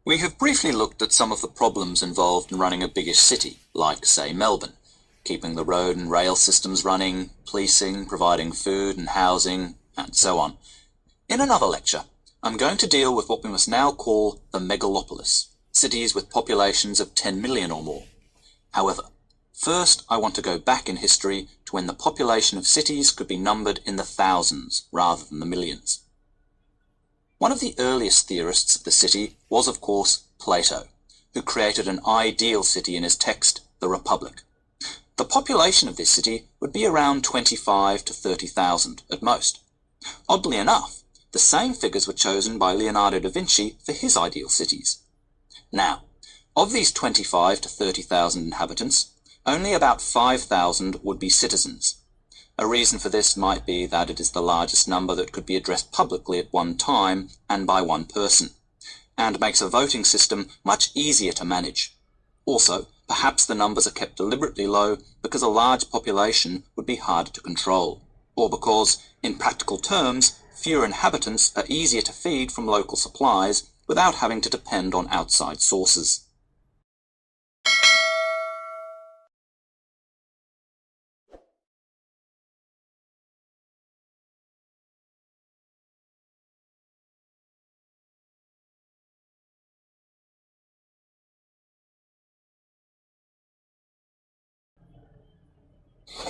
We have briefly looked at some of the problems involved in running a biggish city, like, say, Melbourne, keeping the road and rail systems running, policing, providing food and housing, and so on. In another lecture, I'm going to deal with what we must now call the megalopolis, cities with populations of 10 million or more. However, first I want to go back in history to when the population of cities could be numbered in the thousands rather than the millions. One of the earliest theorists of the city was, of course, Plato, who created an ideal city in his text, The Republic. The population of this city would be around 25 to 30,000 at most. Oddly enough, the same figures were chosen by Leonardo da Vinci for his ideal cities. Now, of these 25 to 30,000 inhabitants, only about 5,000 would be citizens. A reason for this might be that it is the largest number that could be addressed publicly at one time and by one person, and makes a voting system much easier to manage. Also, perhaps the numbers are kept deliberately low because a large population would be harder to control, or because, in practical terms, fewer inhabitants are easier to feed from local supplies without having to depend on outside sources.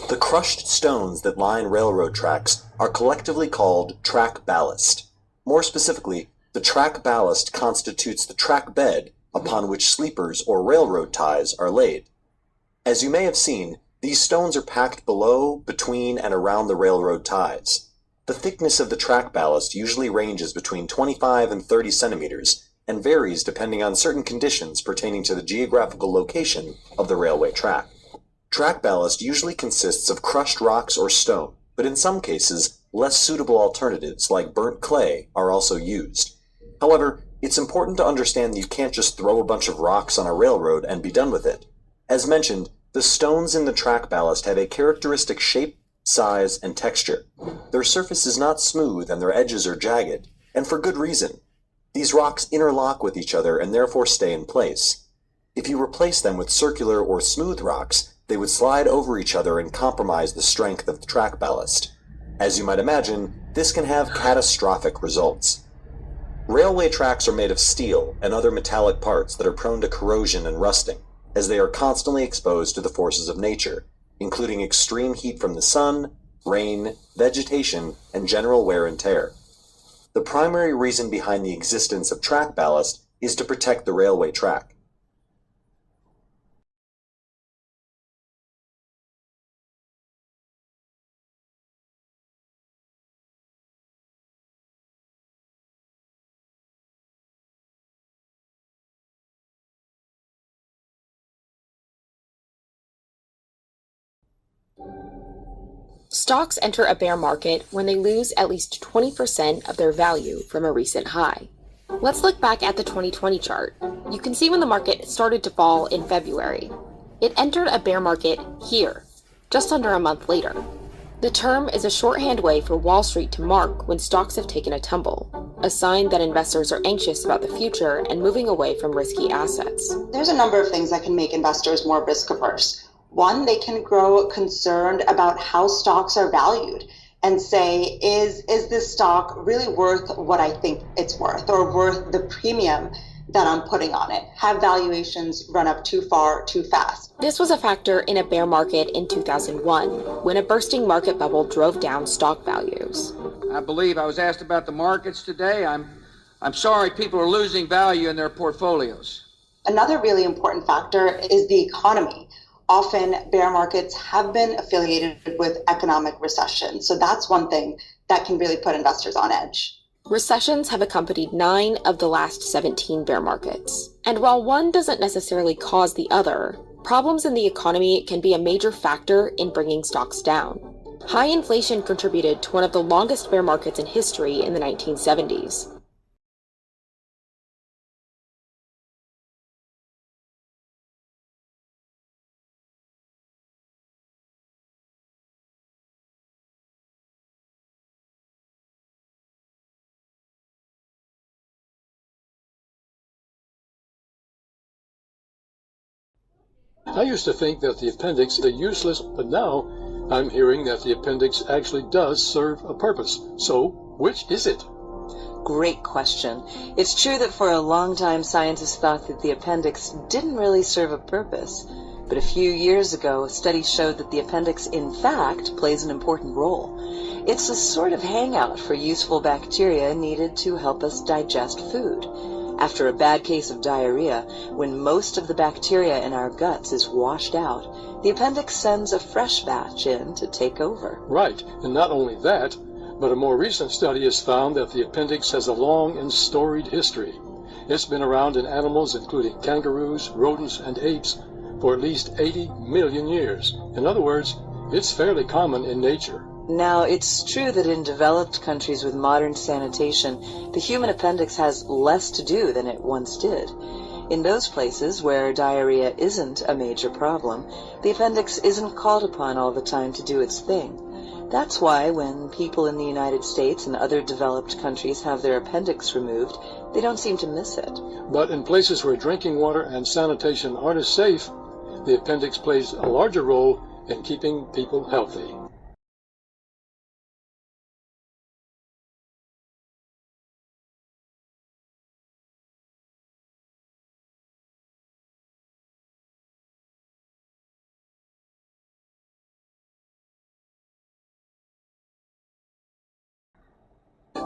The crushed stones that line railroad tracks are collectively called track ballast. More specifically, the track ballast constitutes the track bed upon which sleepers or railroad ties are laid. As you may have seen, these stones are packed below, between, and around the railroad ties. The thickness of the track ballast usually ranges between 25 and 30 centimeters and varies depending on certain conditions pertaining to the geographical location of the railway track. Track ballast usually consists of crushed rocks or stone, but in some cases, less suitable alternatives like burnt clay are also used. However, it's important to understand that you can't just throw a bunch of rocks on a railroad and be done with it. As mentioned, the stones in the track ballast have a characteristic shape, size, and texture. Their surface is not smooth and their edges are jagged, and for good reason. These rocks interlock with each other and therefore stay in place. If you replace them with circular or smooth rocks, they would slide over each other and compromise the strength of the track ballast. As you might imagine, this can have catastrophic results. Railway tracks are made of steel and other metallic parts that are prone to corrosion and rusting, as they are constantly exposed to the forces of nature, including extreme heat from the sun, rain, vegetation, and general wear and tear. The primary reason behind the existence of track ballast is to protect the railway track. Stocks enter a bear market when they lose at least 20% of their value from a recent high. Let's look back at the 2020 chart. You can see when the market started to fall in February. It entered a bear market here, just under a month later. The term is a shorthand way for Wall Street to mark when stocks have taken a tumble, a sign that investors are anxious about the future and moving away from risky assets. There's a number of things that can make investors more risk averse. One, they can grow concerned about how stocks are valued and say, is this stock really worth what I think it's worth or worth the premium that I'm putting on it? Have valuations run up too far, too fast? This was a factor in a bear market in 2001, when a bursting market bubble drove down stock values. I believe I was asked about the markets today. I'm I'm sorry people are losing value in their portfolios. Another really important factor is the economy. Often bear markets have been affiliated with economic recession. So that's one thing that can really put investors on edge. Recessions have accompanied 9 of the last 17 bear markets. And while one doesn't necessarily cause the other, problems in the economy can be a major factor in bringing stocks down. High inflation contributed to one of the longest bear markets in history in the 1970s. I used to think that the appendix is useless, but now I'm hearing that the appendix actually does serve a purpose. So, which is it? Great question. It's true that for a long time scientists thought that the appendix didn't really serve a purpose. But a few years ago, studies showed that the appendix, in fact, plays an important role. It's a sort of hangout for useful bacteria needed to help us digest food. After a bad case of diarrhea, when most of the bacteria in our guts is washed out, the appendix sends a fresh batch in to take over. Right, and not only that, but a more recent study has found that the appendix has a long and storied history. It's been around in animals including kangaroos, rodents, and apes for at least 80 million years. In other words, it's fairly common in nature. Now, it's true that in developed countries with modern sanitation, the human appendix has less to do than it once did. In those places where diarrhea isn't a major problem, the appendix isn't called upon all the time to do its thing. That's why when people in the United States and other developed countries have their appendix removed, they don't seem to miss it. But in places where drinking water and sanitation aren't as safe, the appendix plays a larger role in keeping people healthy.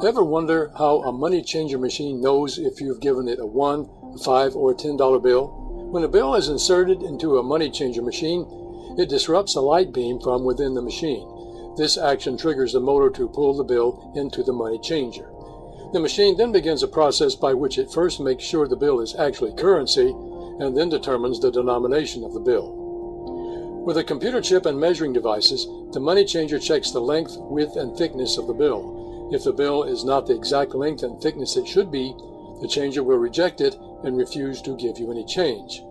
Ever wonder how a money changer machine knows if you've given it a $1, a $5, or a $10 bill? When a bill is inserted into a money changer machine, it disrupts a light beam from within the machine. This action triggers the motor to pull the bill into the money changer. The machine then begins a process by which it first makes sure the bill is actually currency and then determines the denomination of the bill. With a computer chip and measuring devices, the money changer checks the length, width, and thickness of the bill. If the bill is not the exact length and thickness it should be, the changer will reject it and refuse to give you any change.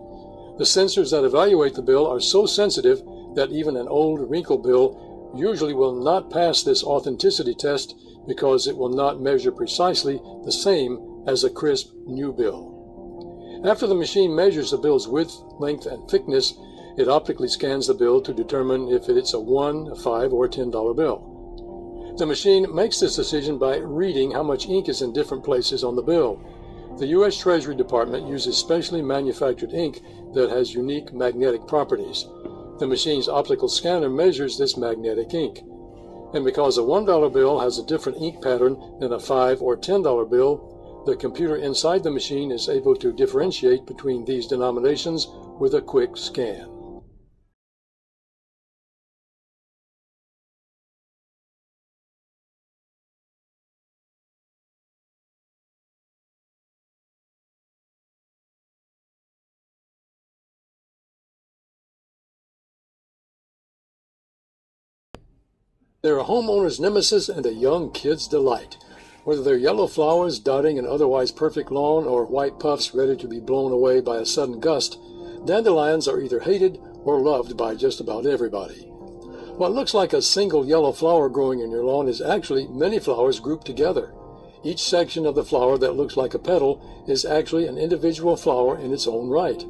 The sensors that evaluate the bill are so sensitive that even an old wrinkled bill usually will not pass this authenticity test because it will not measure precisely the same as a crisp new bill. After the machine measures the bill's width, length, and thickness, it optically scans the bill to determine if it's a $1, a $5, or a $10 bill. The machine makes this decision by reading how much ink is in different places on the bill. The U.S. Treasury Department uses specially manufactured ink that has unique magnetic properties. The machine's optical scanner measures this magnetic ink. And because a $1 bill has a different ink pattern than a $5 or $10 bill, the computer inside the machine is able to differentiate between these denominations with a quick scan. They're a homeowner's nemesis and a young kid's delight. Whether they're yellow flowers dotting an otherwise perfect lawn or white puffs ready to be blown away by a sudden gust, dandelions are either hated or loved by just about everybody. What looks like a single yellow flower growing in your lawn is actually many flowers grouped together. Each section of the flower that looks like a petal is actually an individual flower in its own right.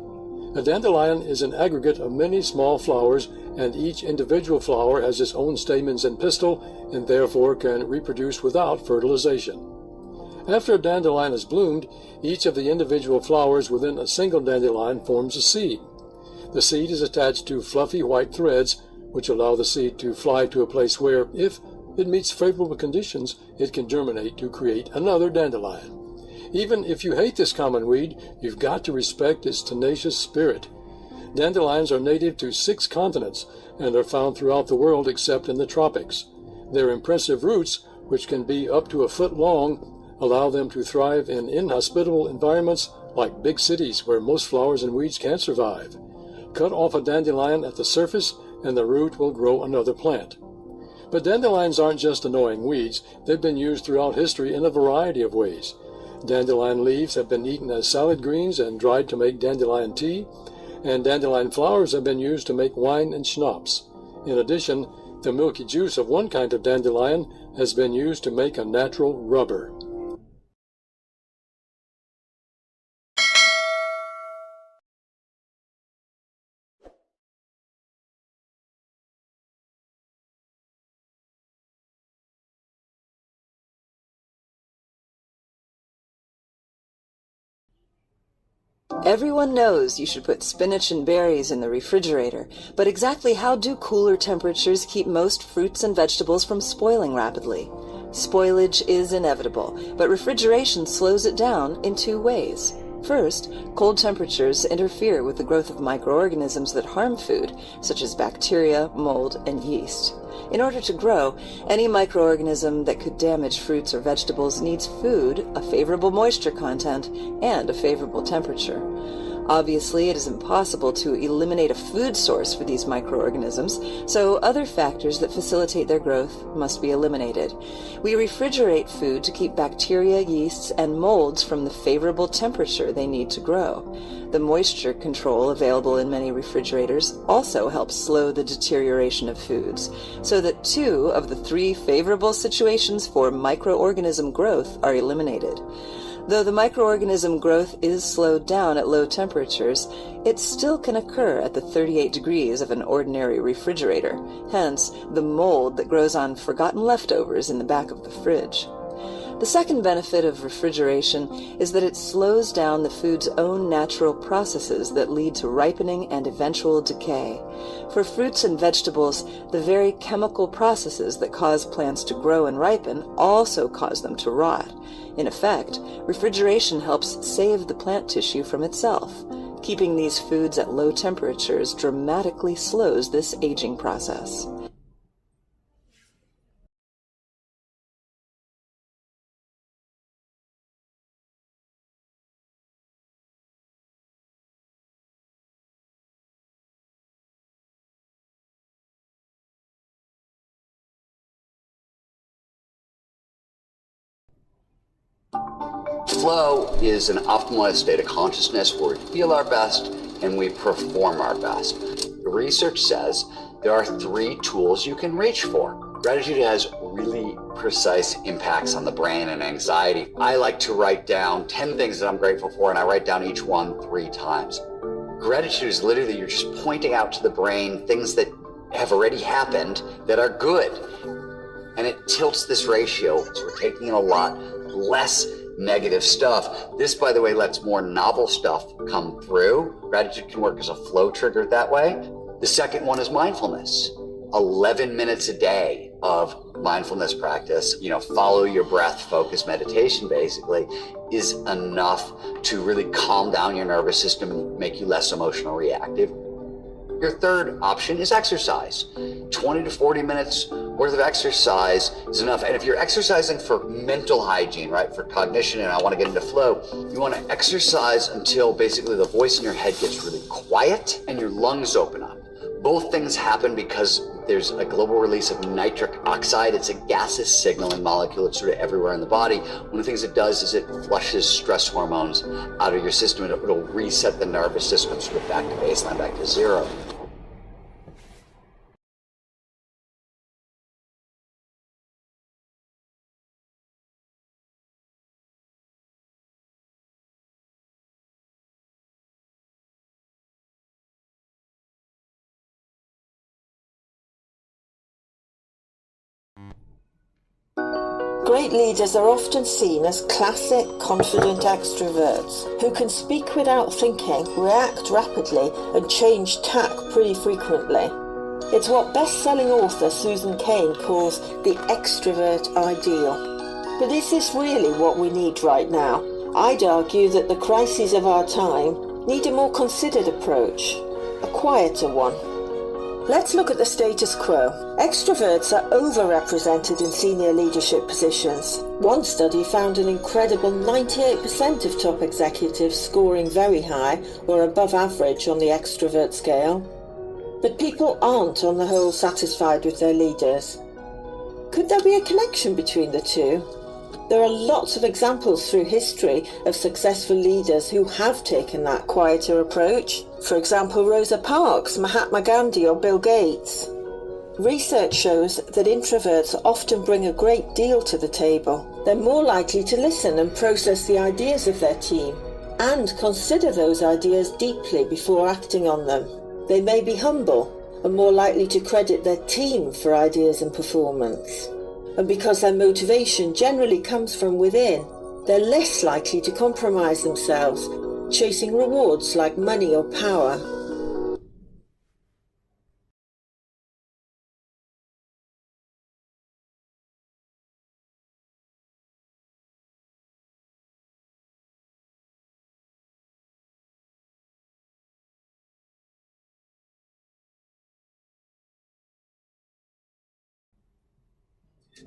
A dandelion is an aggregate of many small flowers, and each individual flower has its own stamens and pistil, and therefore can reproduce without fertilization. After a dandelion has bloomed, each of the individual flowers within a single dandelion forms a seed. The seed is attached to fluffy white threads, which allow the seed to fly to a place where, if it meets favorable conditions, it can germinate to create another dandelion. Even if you hate this common weed, you've got to respect its tenacious spirit. Dandelions are native to 6 continents and are found throughout the world except in the tropics. Their impressive roots, which can be up to a foot long, allow them to thrive in inhospitable environments like big cities where most flowers and weeds can't survive. Cut off a dandelion at the surface and the root will grow another plant. But dandelions aren't just annoying weeds. They've been used throughout history in a variety of ways. Dandelion leaves have been eaten as salad greens and dried to make dandelion tea, and dandelion flowers have been used to make wine and schnapps. In addition, the milky juice of one kind of dandelion has been used to make a natural rubber. Everyone knows you should put spinach and berries in the refrigerator, but exactly how do cooler temperatures keep most fruits and vegetables from spoiling rapidly? Spoilage is inevitable, but refrigeration slows it down in 2 ways. First, cold temperatures interfere with the growth of microorganisms that harm food, such as bacteria, mold, and yeast. In order to grow, any microorganism that could damage fruits or vegetables needs food, a favorable moisture content, and a favorable temperature. Obviously, it is impossible to eliminate a food source for these microorganisms, so other factors that facilitate their growth must be eliminated. We refrigerate food to keep bacteria, yeasts, and molds from the favorable temperature they need to grow. The moisture control available in many refrigerators also helps slow the deterioration of foods, so that 2 of the 3 favorable situations for microorganism growth are eliminated. Though the microorganism growth is slowed down at low temperatures, it still can occur at the 38 degrees of an ordinary refrigerator, hence the mold that grows on forgotten leftovers in the back of the fridge. The second benefit of refrigeration is that it slows down the food's own natural processes that lead to ripening and eventual decay. For fruits and vegetables, the very chemical processes that cause plants to grow and ripen also cause them to rot. In effect, refrigeration helps save the plant tissue from itself. Keeping these foods at low temperatures dramatically slows this aging process. Flow is an optimized state of consciousness where we feel our best and we perform our best. The research says there are 3 tools you can reach for. Gratitude has really precise impacts on the brain and anxiety. I like to write down 10 things that I'm grateful for, and I write down each one 3 times. Gratitude is literally you're just pointing out to the brain things that have already happened that are good. And it tilts this ratio, so we're taking in a lot less negative stuff. This, by the way, lets more novel stuff come through. Gratitude can work as a flow trigger that way. The second one is mindfulness. 11 minutes a day of mindfulness practice, follow your breath, focus meditation basically, is enough to really calm down your nervous system and make you less emotional reactive. Your third option is exercise. 20 to 40 minutes worth of exercise is enough. And if you're exercising for mental hygiene, right, for cognition, and I want to get into flow, you want to exercise until basically the voice in your head gets really quiet and your lungs open up. Both things happen because there's a global release of nitric oxide. It's a gaseous signaling molecule. It's sort of everywhere in the body. One of the things it does is it flushes stress hormones out of your system, and it'll reset the nervous system sort of back to baseline, back to zero. Great leaders are often seen as classic, confident extroverts who can speak without thinking, react rapidly, and change tack pretty frequently. It's what best-selling author Susan Cain calls the extrovert ideal. But is this really what we need right now? I'd argue that the crises of our time need a more considered approach, a quieter one. Let's look at the status quo. Extroverts are overrepresented in senior leadership positions. One study found an incredible 98% of top executives scoring very high or above average on the extrovert scale. But people aren't on the whole satisfied with their leaders. Could there be a connection between the two? There are lots of examples through history of successful leaders who have taken that quieter approach. For example, Rosa Parks, Mahatma Gandhi, or Bill Gates. Research shows that introverts often bring a great deal to the table. They're more likely to listen and process the ideas of their team and consider those ideas deeply before acting on them. They may be humble and more likely to credit their team for ideas and performance. And because their motivation generally comes from within, they're less likely to compromise themselves, chasing rewards like money or power.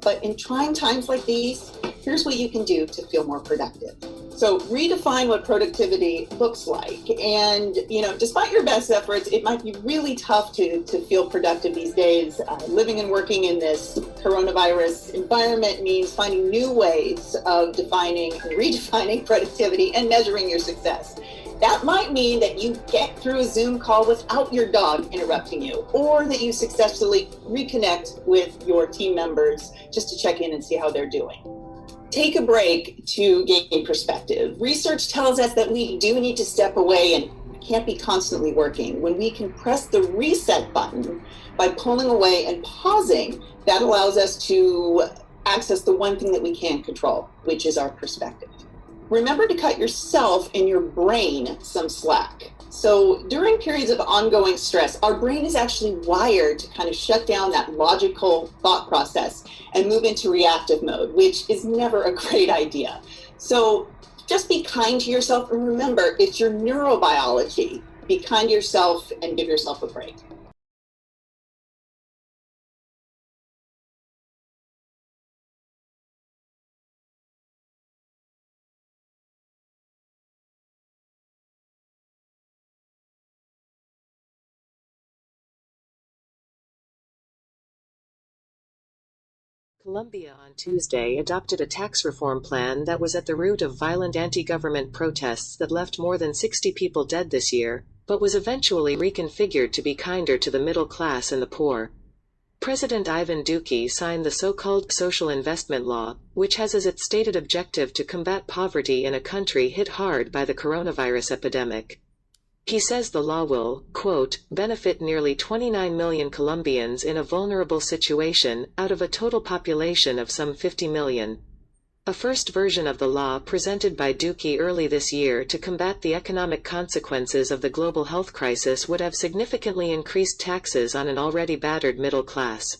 But in trying times like these, here's what you can do to feel more productive. So redefine what productivity looks like. And, despite your best efforts, it might be really tough to feel productive these days. Living and working in this coronavirus environment means finding new ways of defining and redefining productivity and measuring your success. That might mean that you get through a Zoom call without your dog interrupting you, or that you successfully reconnect with your team members just to check in and see how they're doing. Take a break to gain perspective. Research tells us that we do need to step away and can't be constantly working. When we can press the reset button by pulling away and pausing, that allows us to access the one thing that we can control, which is our perspective. Remember to cut yourself and your brain some slack. So during periods of ongoing stress, our brain is actually wired to kind of shut down that logical thought process and move into reactive mode, which is never a great idea. So just be kind to yourself, and remember, it's your neurobiology. Be kind to yourself and give yourself a break. Colombia on Tuesday adopted a tax reform plan that was at the root of violent anti-government protests that left more than 60 people dead this year, but was eventually reconfigured to be kinder to the middle class and the poor. President Iván Duque signed the so-called social investment law, which has as its stated objective to combat poverty in a country hit hard by the coronavirus epidemic. He says the law will, quote, benefit nearly 29 million Colombians in a vulnerable situation, out of a total population of some 50 million. A first version of the law presented by Duque early this year to combat the economic consequences of the global health crisis would have significantly increased taxes on an already battered middle class.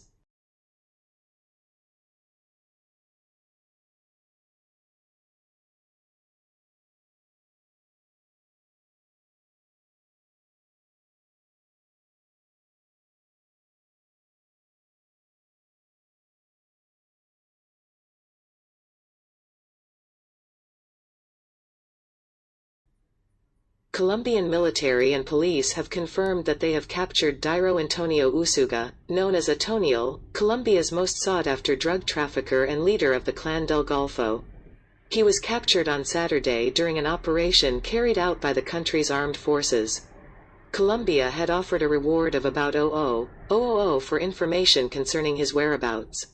Colombian military and police have confirmed that they have captured Dairo Antonio Usuga, known as Antonio, Colombia's most sought-after drug trafficker and leader of the Clan del Golfo. He was captured on Saturday during an operation carried out by the country's armed forces. Colombia had offered a reward of about $0.000 for information concerning his whereabouts.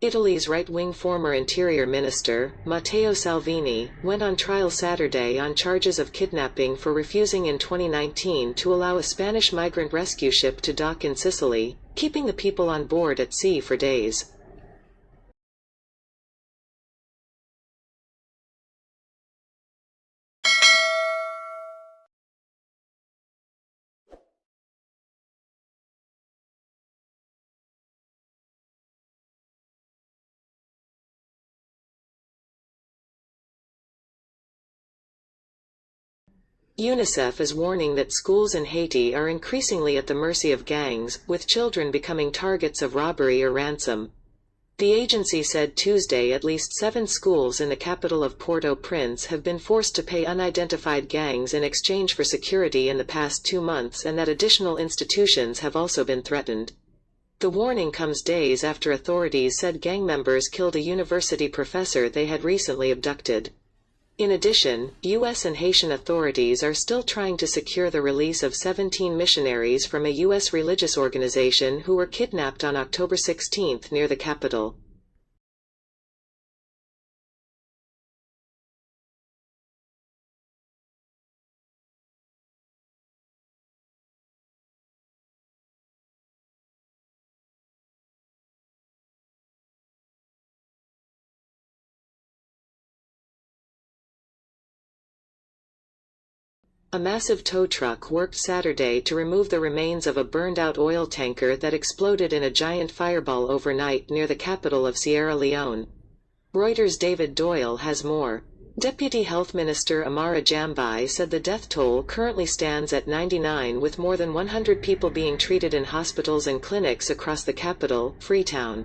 Italy's right-wing former Interior Minister, Matteo Salvini, went on trial Saturday on charges of kidnapping for refusing in 2019 to allow a Spanish migrant rescue ship to dock in Sicily, keeping the people on board at sea for days. UNICEF is warning that schools in Haiti are increasingly at the mercy of gangs, with children becoming targets of robbery or ransom. The agency said Tuesday at least 7 schools in the capital of Port-au-Prince have been forced to pay unidentified gangs in exchange for security in the past 2 months, and that additional institutions have also been threatened. The warning comes days after authorities said gang members killed a university professor they had recently abducted. In addition, U.S. and Haitian authorities are still trying to secure the release of 17 missionaries from a U.S. religious organization who were kidnapped on October 16 near the capital. A massive tow truck worked Saturday to remove the remains of a burned-out oil tanker that exploded in a giant fireball overnight near the capital of Sierra Leone. Reuters' David Doyle has more. Deputy Health Minister Amara Jambai said the death toll currently stands at 99, with more than 100 people being treated in hospitals and clinics across the capital, Freetown.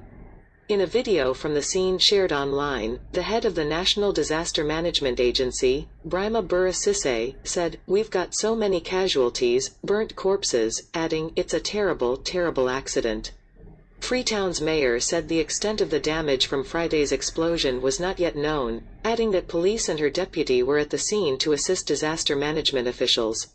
In a video from the scene shared online, the head of the National Disaster Management Agency, Brima Burra Sisse, said, "We've got so many casualties, burnt corpses," adding, "It's a terrible, terrible accident." Freetown's mayor said the extent of the damage from Friday's explosion was not yet known, adding that police and her deputy were at the scene to assist disaster management officials.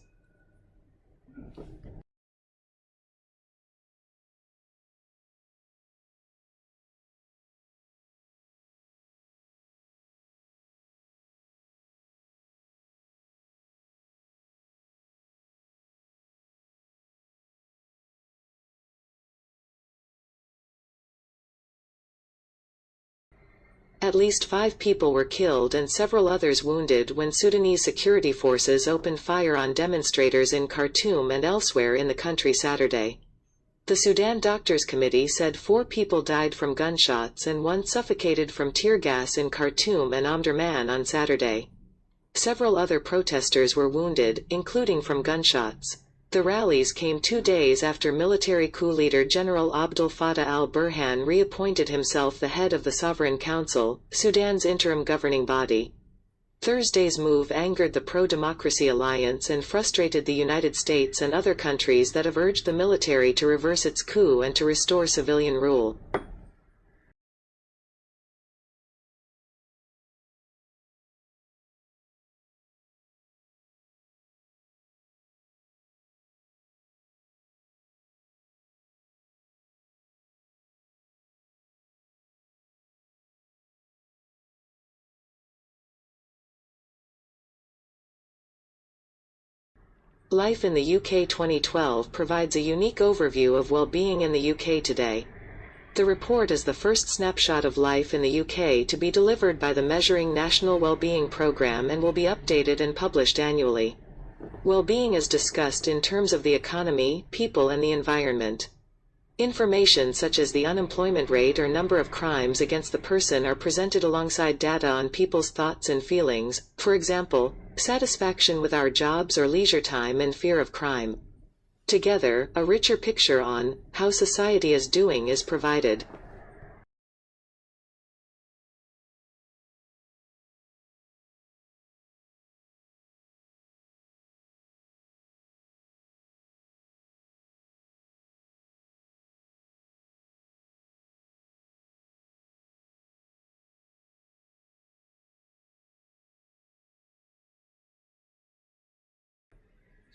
At least 5 people were killed and several others wounded when Sudanese security forces opened fire on demonstrators in Khartoum and elsewhere in the country Saturday. The Sudan Doctors Committee said 4 people died from gunshots and 1 suffocated from tear gas in Khartoum and Omdurman on Saturday. Several other protesters were wounded, including from gunshots. The rallies came 2 days after military coup leader General Abdel Fattah al-Burhan reappointed himself the head of the Sovereign Council, Sudan's interim governing body. Thursday's move angered the pro-democracy alliance and frustrated the United States and other countries that have urged the military to reverse its coup and to restore civilian rule. Life in the UK 2012 provides a unique overview of well-being in the UK today. The report is the first snapshot of life in the UK to be delivered by the Measuring National Wellbeing Programme and will be updated and published annually. Well-being is discussed in terms of the economy, people and the environment. Information such as the unemployment rate or number of crimes against the person are presented alongside data on people's thoughts and feelings, for example, satisfaction with our jobs or leisure time and fear of crime. Together, a richer picture on how society is doing is provided.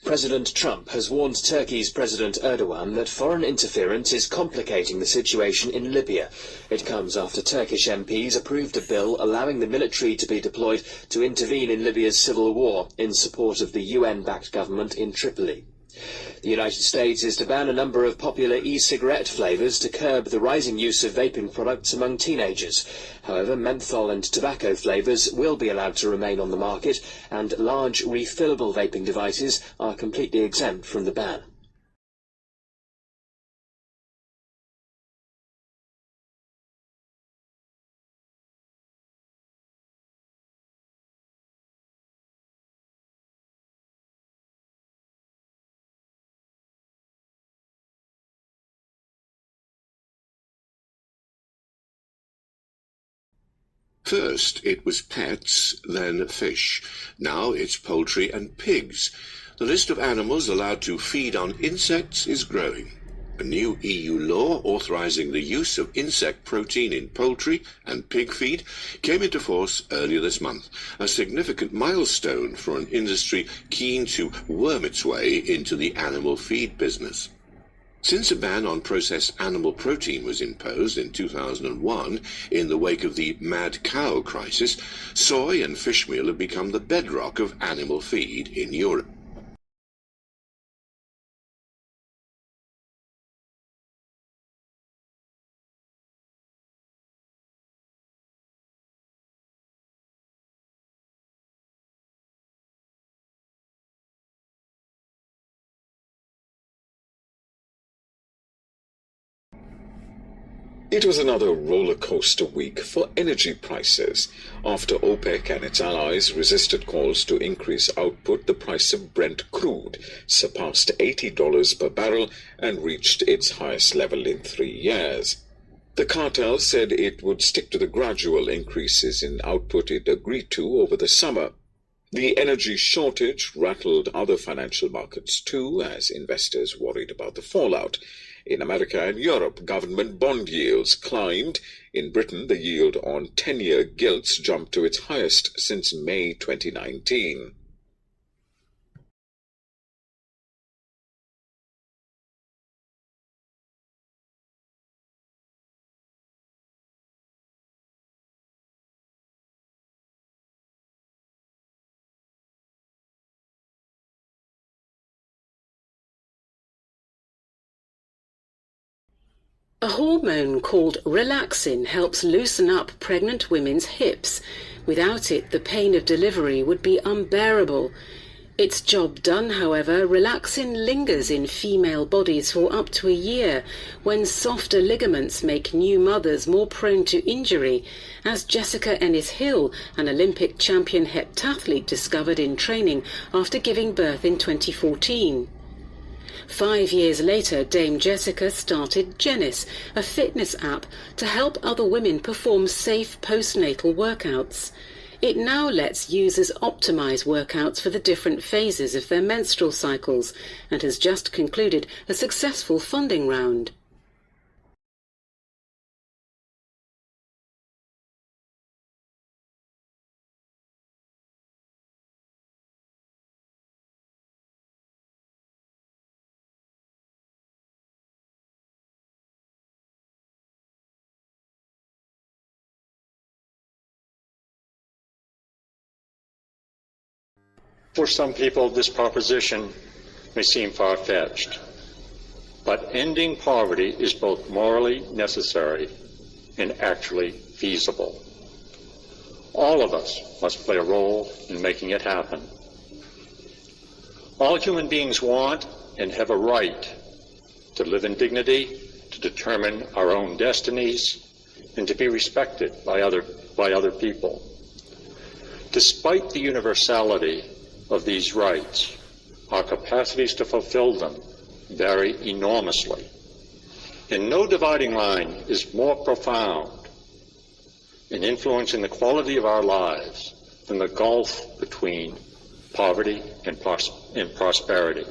President Trump has warned Turkey's President Erdogan that foreign interference is complicating the situation in Libya. It comes after Turkish MPs approved a bill allowing the military to be deployed to intervene in Libya's civil war in support of the UN-backed government in Tripoli. The United States is to ban a number of popular e-cigarette flavors to curb the rising use of vaping products among teenagers. However, menthol and tobacco flavors will be allowed to remain on the market, and large refillable vaping devices are completely exempt from the ban. First it was pets, then fish. Now it's poultry and pigs. The list of animals allowed to feed on insects is growing. A new EU law authorizing the use of insect protein in poultry and pig feed came into force earlier this month, a significant milestone for an industry keen to worm its way into the animal feed business. Since a ban on processed animal protein was imposed in 2001 in the wake of the mad cow crisis, soy and fish meal have become the bedrock of animal feed in Europe. It was another roller coaster week for energy prices. After OPEC and its allies resisted calls to increase output, the price of Brent crude surpassed $80 per barrel and reached its highest level in 3 years. The cartel said it would stick to the gradual increases in output it agreed to over the summer. The energy shortage rattled other financial markets too, as investors worried about the fallout. In America and Europe, government bond yields climbed. In Britain, the yield on 10-year gilts jumped to its highest since May 2019. A hormone called relaxin helps loosen up pregnant women's hips. Without it, the pain of delivery would be unbearable. Its job done, however, relaxin lingers in female bodies for up to a year, when softer ligaments make new mothers more prone to injury, as Jessica Ennis-Hill, an Olympic champion heptathlete, discovered in training after giving birth in 2014. 5 years later, Dame Jessica started Genis, a fitness app to help other women perform safe postnatal workouts. It now lets users optimize workouts for the different phases of their menstrual cycles and has just concluded a successful funding round. For some people, this proposition may seem far-fetched, but ending poverty is both morally necessary and actually feasible. All of us must play a role in making it happen. All human beings want and have a right to live in dignity, to determine our own destinies, and to be respected by other people. Despite the universality of these rights, our capacities to fulfill them vary enormously. And no dividing line is more profound in influencing the quality of our lives than the gulf between poverty and prosperity.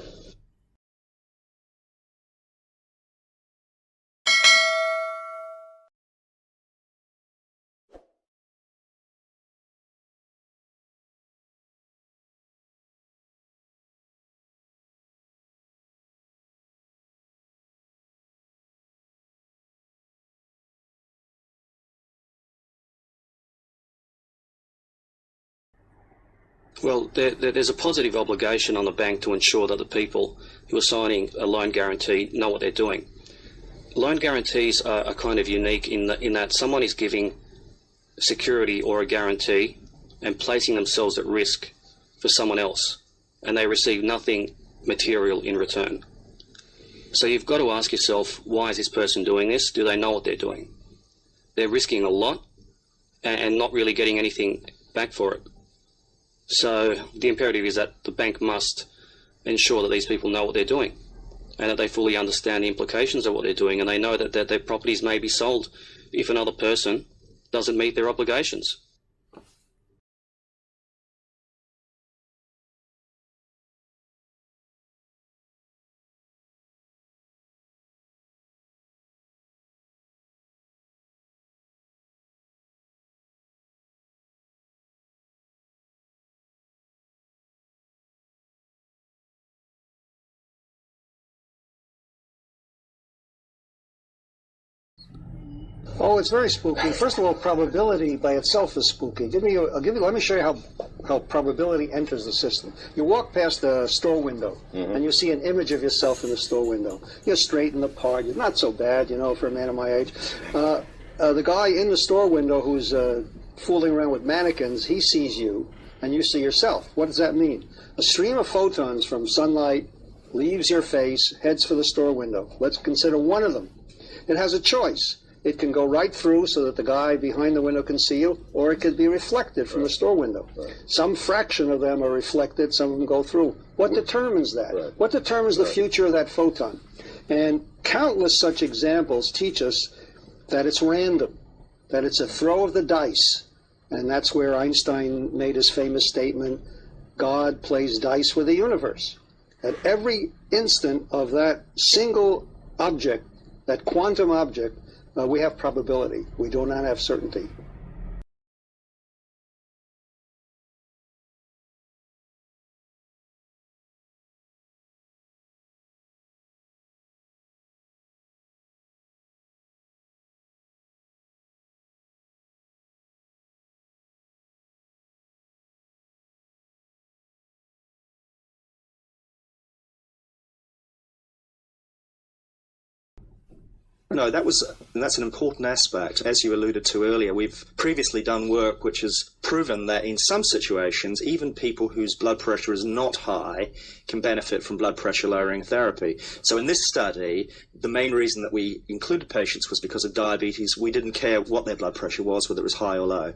Well, there's a positive obligation on the bank to ensure that the people who are signing a loan guarantee know what they're doing. Loan guarantees are kind of unique in that someone is giving security or a guarantee and placing themselves at risk for someone else, and they receive nothing material in return. So you've got to ask yourself, why is this person doing this? Do they know what they're doing? They're risking a lot and not really getting anything back for it. So the imperative is that the bank must ensure that these people know what they're doing and that they fully understand the implications of what they're doing, and they know that their properties may be sold if another person doesn't meet their obligations. Oh, it's very spooky. First of all, probability by itself is spooky. Let me show you how probability enters the system. You walk past a store window, and you see an image of yourself in the store window. You're straight and apart. You're not so bad, you know, for a man of my age. The guy in the store window who's fooling around with mannequins, he sees you, and you see yourself. What does that mean? A stream of photons from sunlight leaves your face, heads for the store window. Let's consider one of them. It has a choice. It can go right through so that the guy behind the window can see you, or it could be reflected from the store window. Some fraction of them are reflected, some of them go through. What determines that? What determines the future of that photon? And countless such examples teach us that it's random, that it's a throw of the dice. And that's where Einstein made his famous statement, God plays dice with the universe. At every instant of that single object, that quantum object, we have probability. We do not have certainty. No, that's an important aspect. As you alluded to earlier, we've previously done work which has proven that in some situations, even people whose blood pressure is not high can benefit from blood pressure lowering therapy. So in this study, the main reason that we included patients was because of diabetes. We didn't care what their blood pressure was, whether it was high or low.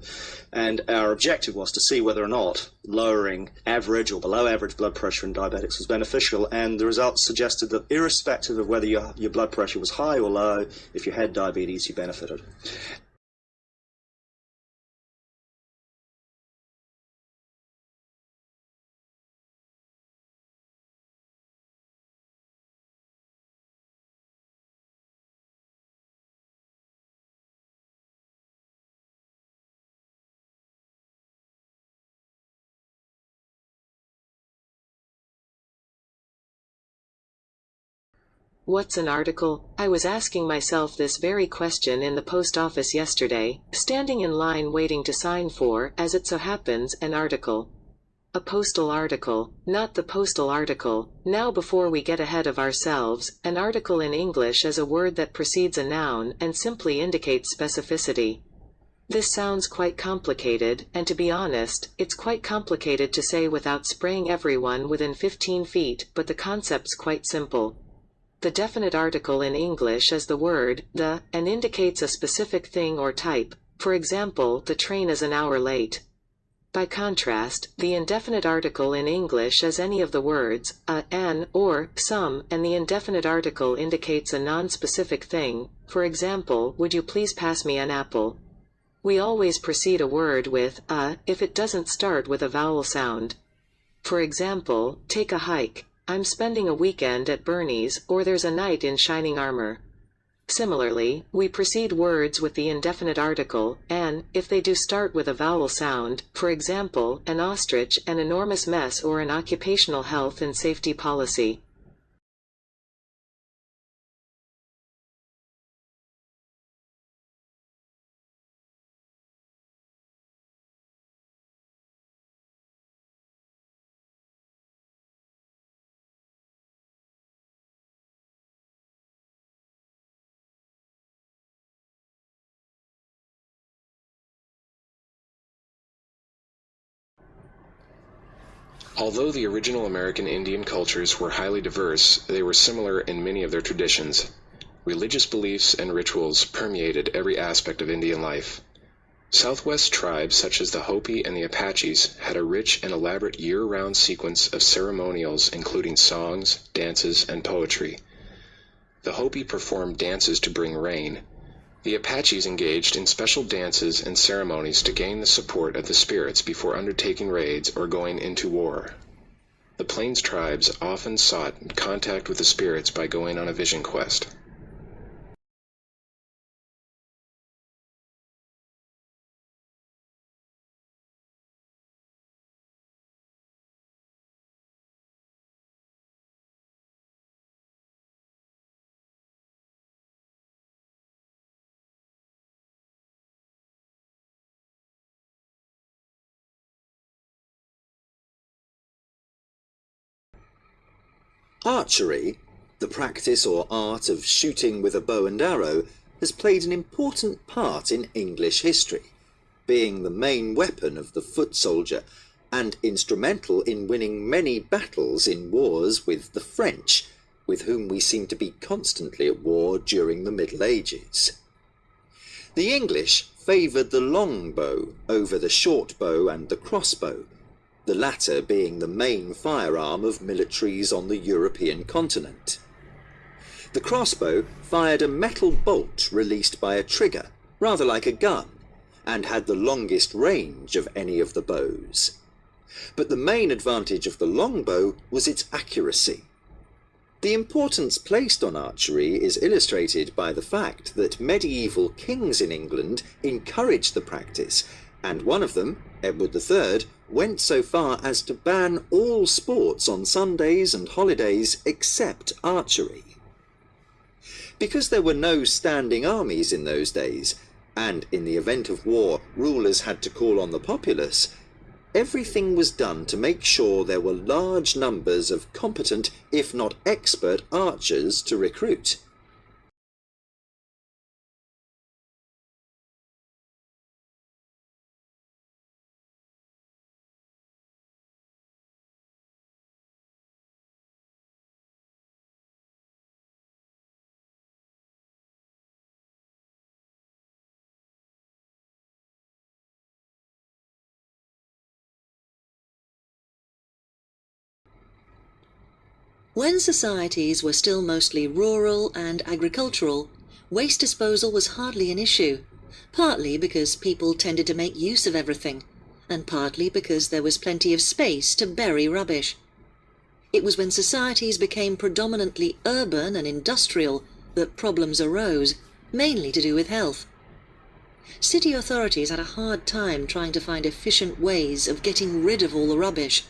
And our objective was to see whether or not lowering average or below average blood pressure in diabetics was beneficial. And the results suggested that irrespective of whether your blood pressure was high or low, if you had diabetes, you benefited. What's an article? I was asking myself this very question in the post office yesterday, standing in line waiting to sign for, as it so happens, an article. A postal article, not the postal article. Now before we get ahead of ourselves, an article in English is a word that precedes a noun and simply indicates specificity. This sounds quite complicated, and to be honest, it's quite complicated to say without spraying everyone within 15 feet, but the concept's quite simple. The definite article in English is the word, the, and indicates a specific thing or type. For example, the train is an hour late. By contrast, the indefinite article in English is any of the words, a, an, or, some, and the indefinite article indicates a non-specific thing. For example, would you please pass me an apple? We always precede a word with a if it doesn't start with a vowel sound. For example, take a hike. I'm spending a weekend at Bernie's, or there's a knight in shining armor. Similarly, we precede words with the indefinite article, an, if they do start with a vowel sound, for example, an ostrich, an enormous mess, or an occupational health and safety policy. Although the original American Indian cultures were highly diverse, they were similar in many of their traditions. Religious beliefs and rituals permeated every aspect of Indian life. Southwest tribes such as the Hopi and the Apaches had a rich and elaborate year-round sequence of ceremonials including songs, dances, and poetry. The Hopi performed dances to bring rain. The Apaches engaged in special dances and ceremonies to gain the support of the spirits before undertaking raids or going into war. The Plains tribes often sought contact with the spirits by going on a vision quest. Archery, the practice or art of shooting with a bow and arrow, has played an important part in English history, being the main weapon of the foot soldier and instrumental in winning many battles in wars with the French, with whom we seem to be constantly at war during the Middle Ages. The English favoured the long bow over the short bow and the crossbow, the latter being the main firearm of militaries on the European continent. The crossbow fired a metal bolt released by a trigger, rather like a gun, and had the longest range of any of the bows. But the main advantage of the longbow was its accuracy. The importance placed on archery is illustrated by the fact that medieval kings in England encouraged the practice, and one of them, Edward III, went so far as to ban all sports on Sundays and holidays except archery. Because there were no standing armies in those days, and in the event of war rulers had to call on the populace, everything was done to make sure there were large numbers of competent, if not expert, archers to recruit. When societies were still mostly rural and agricultural, waste disposal was hardly an issue, partly because people tended to make use of everything, and partly because there was plenty of space to bury rubbish. It was when societies became predominantly urban and industrial that problems arose, mainly to do with health. City authorities had a hard time trying to find efficient ways of getting rid of all the rubbish.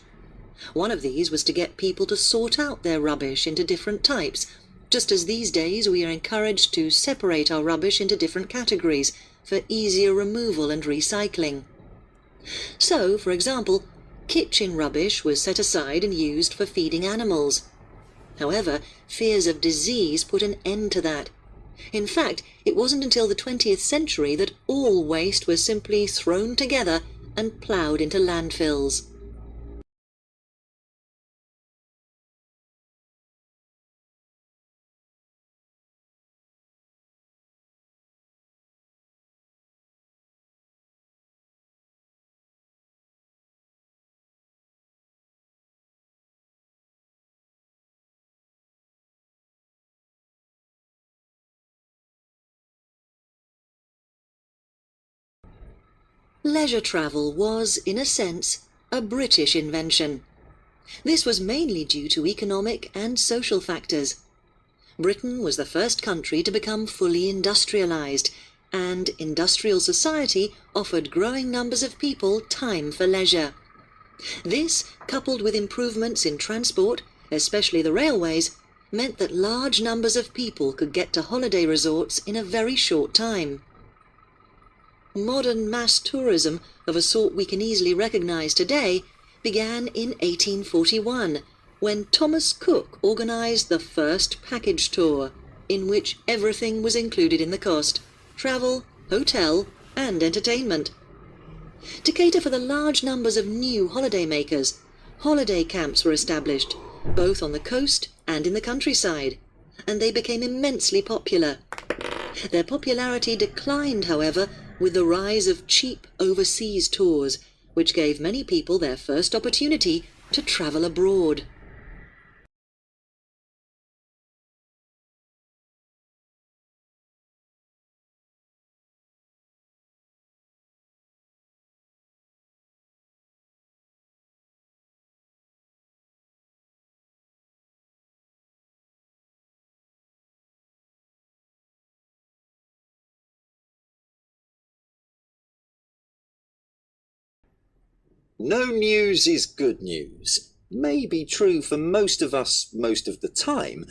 One of these was to get people to sort out their rubbish into different types, just as these days we are encouraged to separate our rubbish into different categories for easier removal and recycling. So, for example, kitchen rubbish was set aside and used for feeding animals. However, fears of disease put an end to that. In fact, it wasn't until the 20th century that all waste was simply thrown together and ploughed into landfills. Leisure travel was, in a sense, a British invention. This was mainly due to economic and social factors. Britain was the first country to become fully industrialized, and industrial society offered growing numbers of people time for leisure. This, coupled with improvements in transport, especially the railways, meant that large numbers of people could get to holiday resorts in a very short time. Modern mass tourism, of a sort we can easily recognize today, began in 1841, when Thomas Cook organized the first package tour, in which everything was included in the cost: travel, hotel, and entertainment. To cater for the large numbers of new holidaymakers, holiday camps were established, both on the coast and in the countryside, and they became immensely popular. Their popularity declined, however, with the rise of cheap overseas tours, which gave many people their first opportunity to travel abroad. No news is good news may be true for most of us most of the time.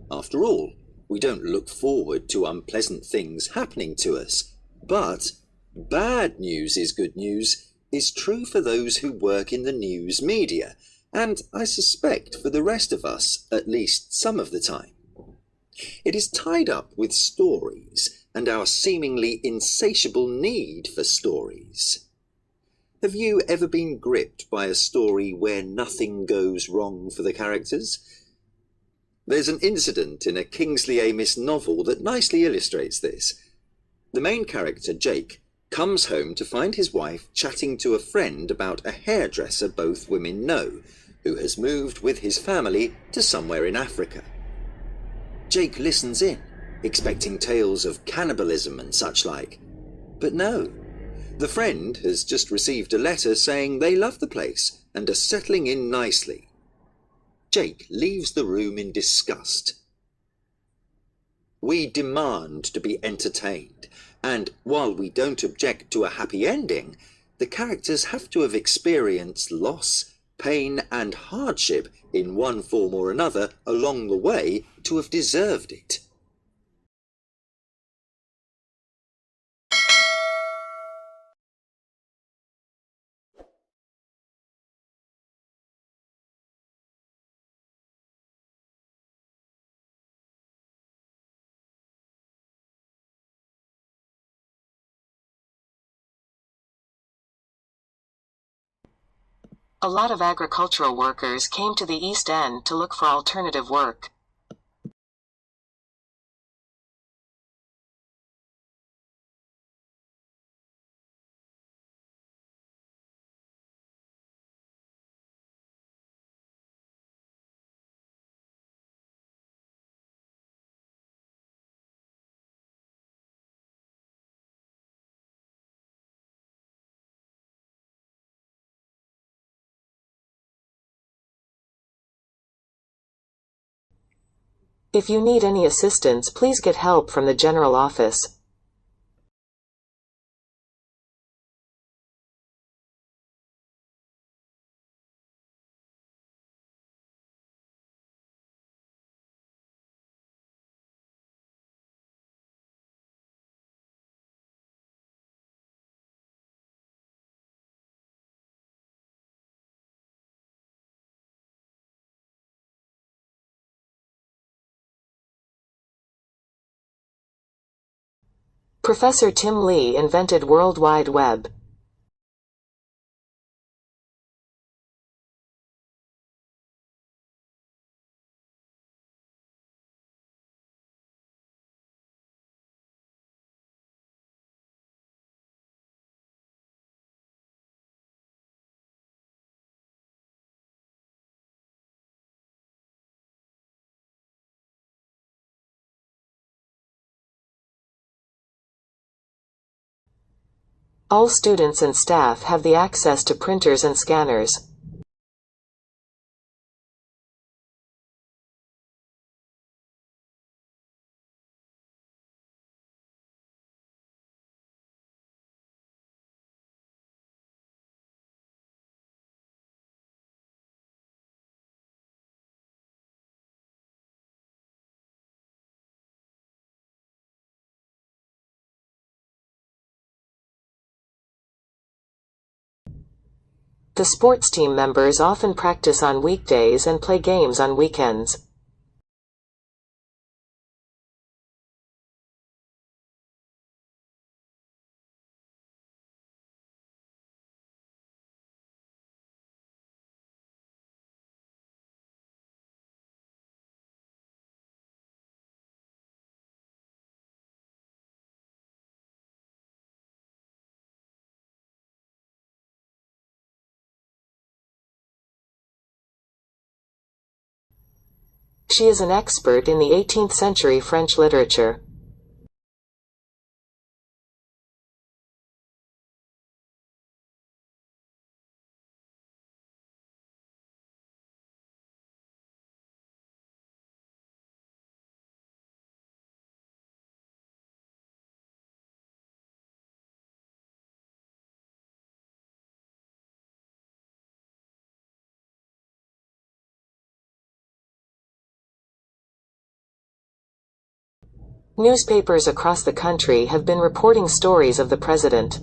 After all, we don't look forward to unpleasant things happening to us. But bad news is good news is true for those who work in the news media, and I suspect for the rest of us at least some of the time. It is tied up with stories and our seemingly insatiable need for stories. Have you ever been gripped by a story where nothing goes wrong for the characters? There's an incident in a Kingsley Amis novel that nicely illustrates this. The main character, Jake, comes home to find his wife chatting to a friend about a hairdresser both women know, who has moved with his family to somewhere in Africa. Jake listens in, expecting tales of cannibalism and such like. But no, the friend has just received a letter saying they love the place and are settling in nicely. Jake leaves the room in disgust. We demand to be entertained, and while we don't object to a happy ending, the characters have to have experienced loss, pain and hardship in one form or another along the way to have deserved it. A lot of agricultural workers came to the East End to look for alternative work. If you need any assistance, please get help from the general office. Professor Tim Lee invented World Wide Web. All students and staff have the access to printers and scanners. The sports team members often practice on weekdays and play games on weekends. She is an expert in the 18th century French literature. Newspapers across the country have been reporting stories of the president.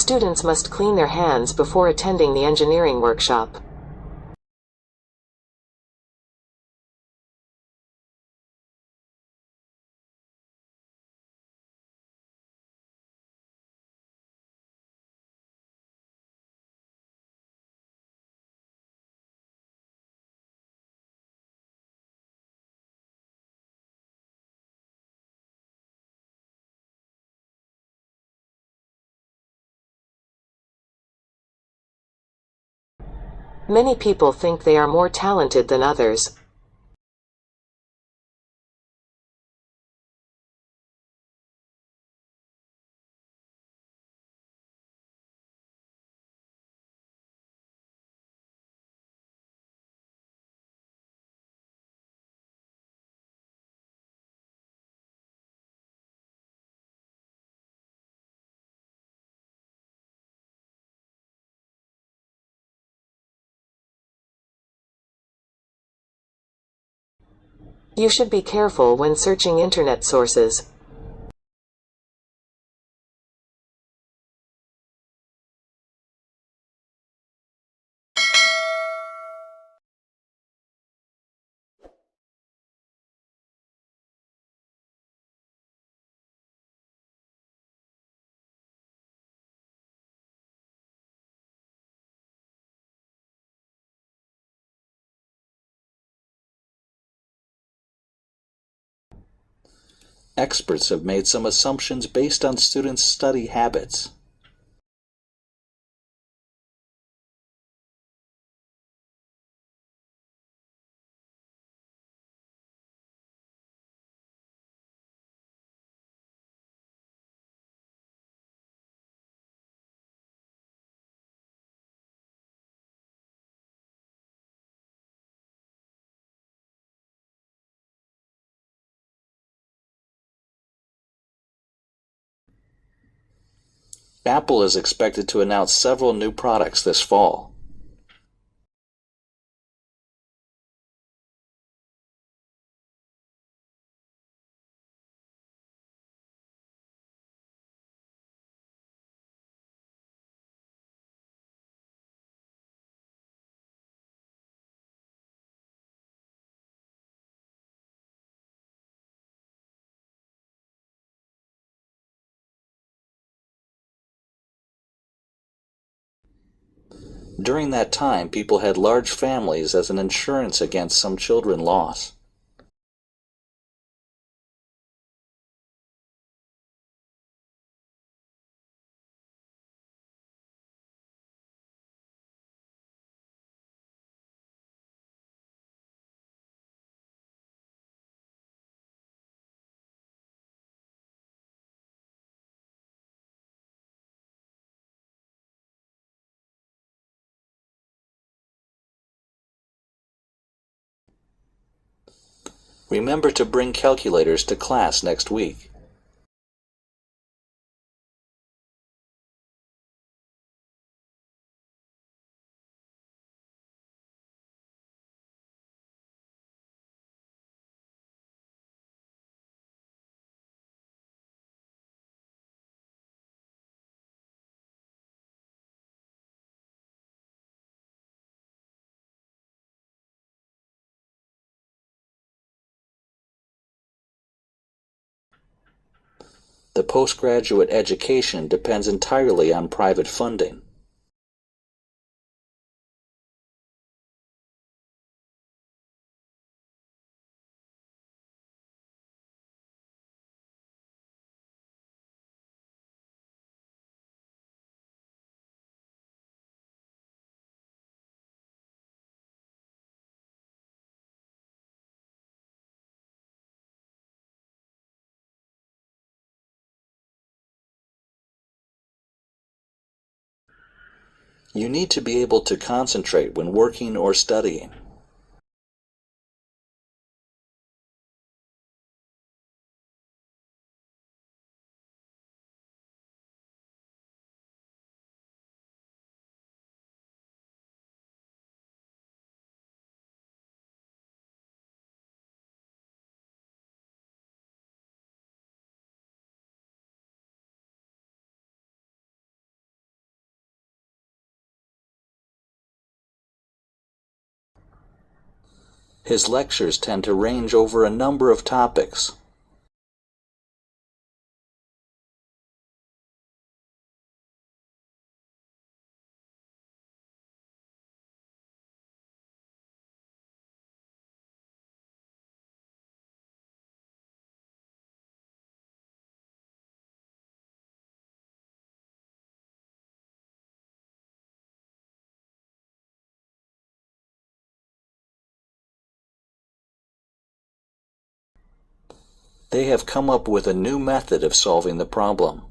students must clean their hands before attending the engineering workshop. Many people think they are more talented than others. You should be careful when searching internet sources. Experts have made some assumptions based on students' study habits. Apple is expected to announce several new products this fall. During that time, people had large families as an insurance against some children loss. Remember to bring calculators to class next week. The postgraduate education depends entirely on private funding. You need to be able to concentrate when working or studying. His lectures tend to range over a number of topics. They have come up with a new method of solving the problem.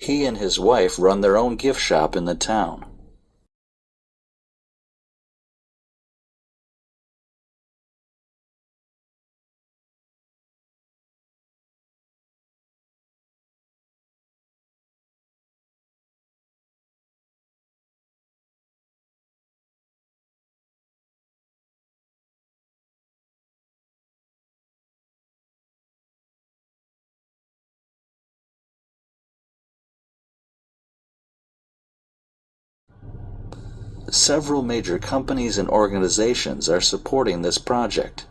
He and his wife run their own gift shop in the town. Several major companies and organizations are supporting this project.